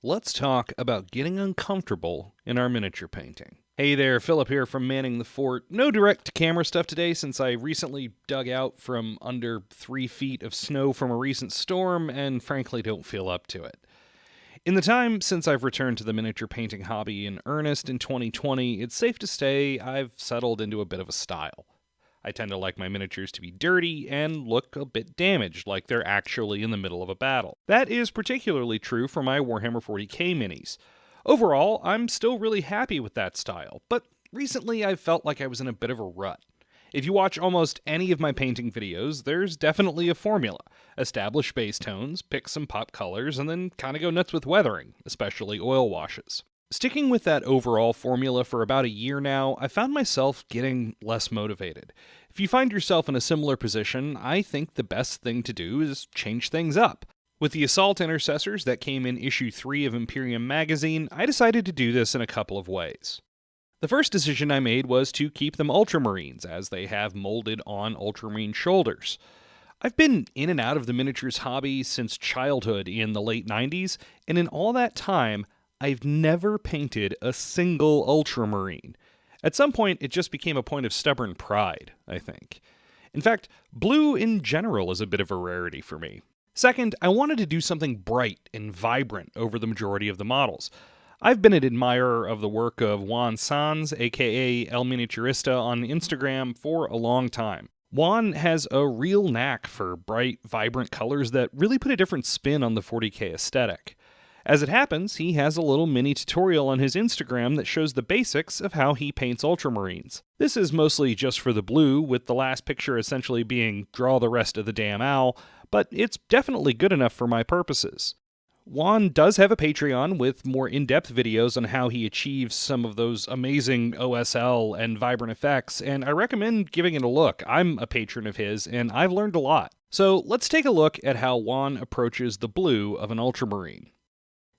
let's talk about getting uncomfortable in our miniature painting. Hey there, Philip here from Manning the Fort. No direct camera stuff today since I recently dug out from under 3 feet of snow from a recent storm and frankly don't feel up to it. In the time since I've returned to the miniature painting hobby in earnest in 2020, it's safe to say I've settled into a bit of a style. I tend to like my miniatures to be dirty and look a bit damaged, like they're actually in the middle of a battle. That is particularly true for my Warhammer 40k minis. Overall, I'm still really happy with that style, but recently I've felt like I was in a bit of a rut. If you watch almost any of my painting videos, there's definitely a formula. Establish base tones, pick some pop colors, and then kinda go nuts with weathering, especially oil washes. Sticking with that overall formula for about a year now, I found myself getting less motivated. If you find yourself in a similar position, I think the best thing to do is change things up. With the Assault Intercessors that came in issue 3 of Imperium magazine, I decided to do this in a couple of ways. The first decision I made was to keep them Ultramarines, as they have molded on Ultramarine shoulders. I've been in and out of the miniatures hobby since childhood in the late 90s, and in all that time, I've never painted a single Ultramarine. At some point, it just became a point of stubborn pride, I think. In fact, blue in general is a bit of a rarity for me. Second, I wanted to do something bright and vibrant over the majority of the models. I've been an admirer of the work of Juan Sanz, aka El Miniaturista, on Instagram for a long time. Juan has a real knack for bright, vibrant colors that really put a different spin on the 40k aesthetic. As it happens, he has a little mini tutorial on his Instagram that shows the basics of how he paints Ultramarines. This is mostly just for the blue, with the last picture essentially being draw the rest of the damn owl, but it's definitely good enough for my purposes. Juan does have a Patreon with more in-depth videos on how he achieves some of those amazing OSL and vibrant effects, and I recommend giving it a look. I'm a patron of his, and I've learned a lot. So let's take a look at how Juan approaches the blue of an Ultramarine.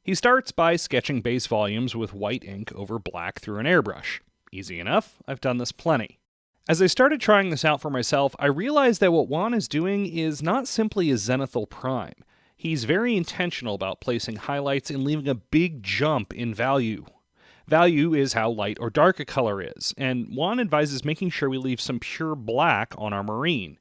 He starts by sketching base volumes with white ink over black through an airbrush. Easy enough, I've done this plenty. As I started trying this out for myself, I realized that what Juan is doing is not simply a zenithal prime. He's very intentional about placing highlights and leaving a big jump in value. Value is how light or dark a color is, and Juan advises making sure we leave some pure black on our Marine.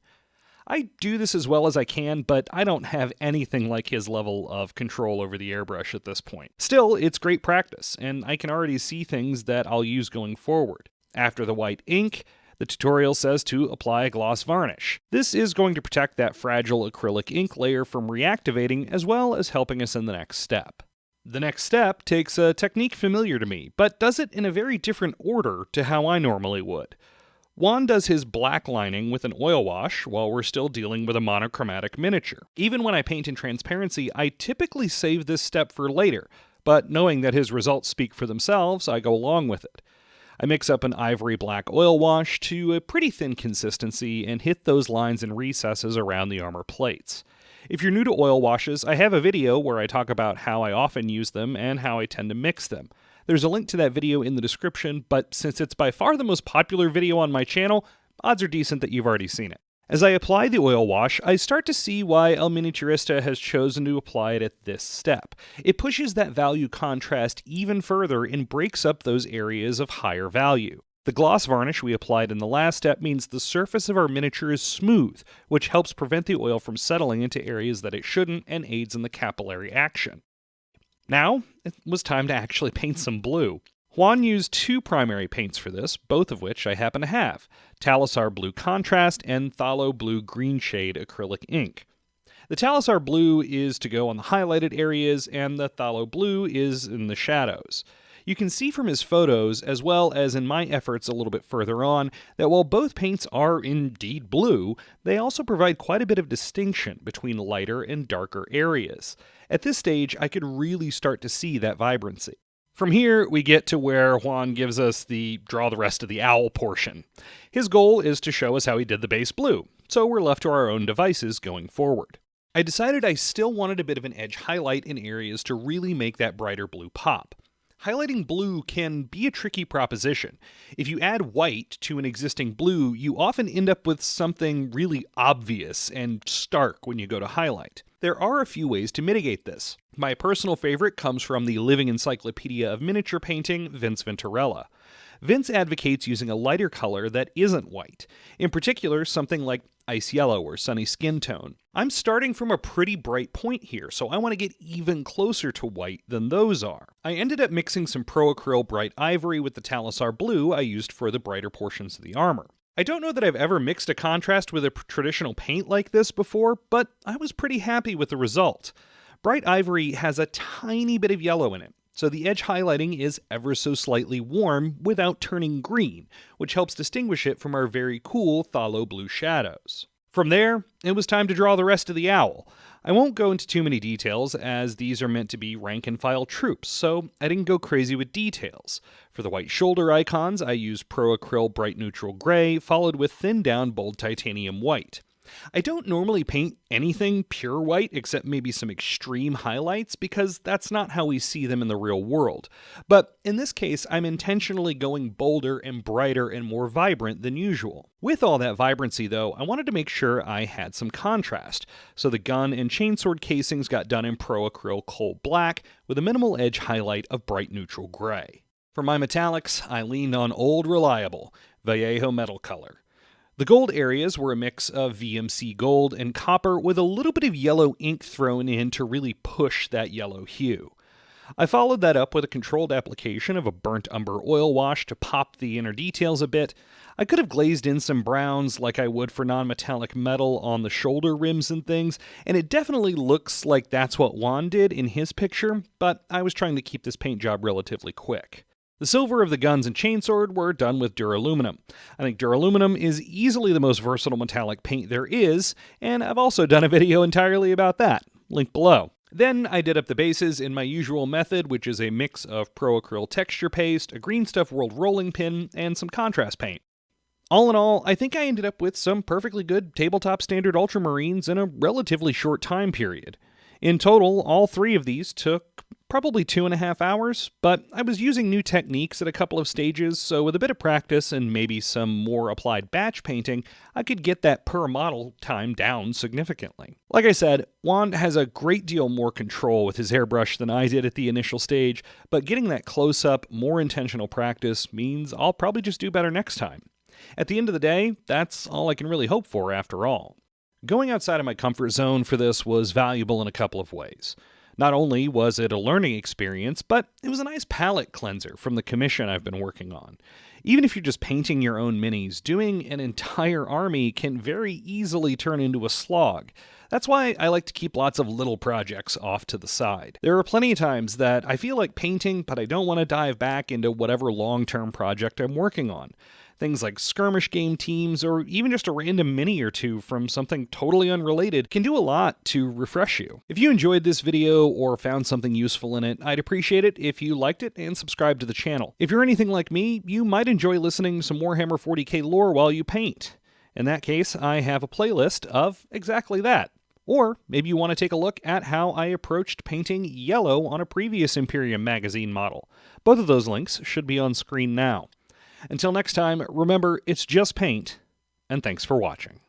I do this as well as I can, but I don't have anything like his level of control over the airbrush at this point. Still, it's great practice, and I can already see things that I'll use going forward. After the white ink, the tutorial says to apply a gloss varnish. This is going to protect that fragile acrylic ink layer from reactivating, as well as helping us in the next step. The next step takes a technique familiar to me, but does it in a very different order to how I normally would. Juan does his black lining with an oil wash while we're still dealing with a monochromatic miniature. Even when I paint in transparency, I typically save this step for later, but knowing that his results speak for themselves, I go along with it. I mix up an ivory black oil wash to a pretty thin consistency and hit those lines and recesses around the armor plates. If you're new to oil washes, I have a video where I talk about how I often use them and how I tend to mix them. There's a link to that video in the description, but since it's by far the most popular video on my channel, odds are decent that you've already seen it. As I apply the oil wash, I start to see why El Miniaturista has chosen to apply it at this step. It pushes that value contrast even further and breaks up those areas of higher value. The gloss varnish we applied in the last step means the surface of our miniature is smooth, which helps prevent the oil from settling into areas that it shouldn't and aids in the capillary action. Now, it was time to actually paint some blue. Juan used 2 primary paints for this, both of which I happen to have, Talisar Blue Contrast and Thalo Blue Green Shade acrylic ink. The Talisar Blue is to go on the highlighted areas, and the Thalo Blue is in the shadows. You can see from his photos, as well as in my efforts a little bit further on, that while both paints are indeed blue, they also provide quite a bit of distinction between lighter and darker areas. At this stage, I could really start to see that vibrancy. From here, we get to where Juan gives us the draw the rest of the owl portion. His goal is to show us how he did the base blue, so we're left to our own devices going forward. I decided I still wanted a bit of an edge highlight in areas to really make that brighter blue pop. Highlighting blue can be a tricky proposition. If you add white to an existing blue, you often end up with something really obvious and stark when you go to highlight. There are a few ways to mitigate this. My personal favorite comes from the Living Encyclopedia of Miniature Painting, Vince Venturella. Vince advocates using a lighter color that isn't white, in particular something like ice yellow or sunny skin tone. I'm starting from a pretty bright point here, so I want to get even closer to white than those are. I ended up mixing some Pro Acryl Bright Ivory with the Talisar Blue I used for the brighter portions of the armor. I don't know that I've ever mixed a contrast with a traditional paint like this before, but I was pretty happy with the result. Bright Ivory has a tiny bit of yellow in it, so the edge highlighting is ever so slightly warm without turning green, which helps distinguish it from our very cool phthalo blue shadows. From there, it was time to draw the rest of the owl. I won't go into too many details, as these are meant to be rank-and-file troops, so I didn't go crazy with details. For the white shoulder icons, I used Pro Acryl Bright Neutral Gray, followed with thinned-down Bold Titanium White. I don't normally paint anything pure white except maybe some extreme highlights because that's not how we see them in the real world. But in this case, I'm intentionally going bolder and brighter and more vibrant than usual. With all that vibrancy though, I wanted to make sure I had some contrast, so the gun and chainsword casings got done in Pro Acryl Coal Black with a minimal edge highlight of bright neutral gray. For my metallics, I leaned on old reliable Vallejo metal color. The gold areas were a mix of VMC gold and copper with a little bit of yellow ink thrown in to really push that yellow hue. I followed that up with a controlled application of a burnt umber oil wash to pop the inner details a bit. I could have glazed in some browns like I would for non-metallic metal on the shoulder rims and things, and it definitely looks like that's what Juan did in his picture, but I was trying to keep this paint job relatively quick. The silver of the guns and chainsword were done with duraluminum. I think duraluminum is easily the most versatile metallic paint there is, and I've also done a video entirely about that. Link below. Then I did up the bases in my usual method, which is a mix of Pro Acryl texture paste, a Green Stuff World rolling pin, and some contrast paint. All in all, I think I ended up with some perfectly good tabletop standard ultramarines in a relatively short time period. In total, all three of these took probably 2.5 hours, but I was using new techniques at a couple of stages, so with a bit of practice and maybe some more applied batch painting, I could get that per model time down significantly. Like I said, Juan has a great deal more control with his airbrush than I did at the initial stage, but getting that close-up, more intentional practice means I'll probably just do better next time. At the end of the day, that's all I can really hope for after all. Going outside of my comfort zone for this was valuable in a couple of ways. Not only was it a learning experience, but it was a nice palette cleanser from the commission I've been working on. Even if you're just painting your own minis, doing an entire army can very easily turn into a slog. That's why I like to keep lots of little projects off to the side. There are plenty of times that I feel like painting, but I don't want to dive back into whatever long-term project I'm working on. Things like skirmish game teams, or even just a random mini or two from something totally unrelated can do a lot to refresh you. If you enjoyed this video or found something useful in it, I'd appreciate it if you liked it and subscribed to the channel. If you're anything like me, you might enjoy listening to some Warhammer 40k lore while you paint. In that case, I have a playlist of exactly that. Or maybe you want to take a look at how I approached painting yellow on a previous Imperium magazine model. Both of those links should be on screen now. Until next time, remember, it's just paint, and thanks for watching.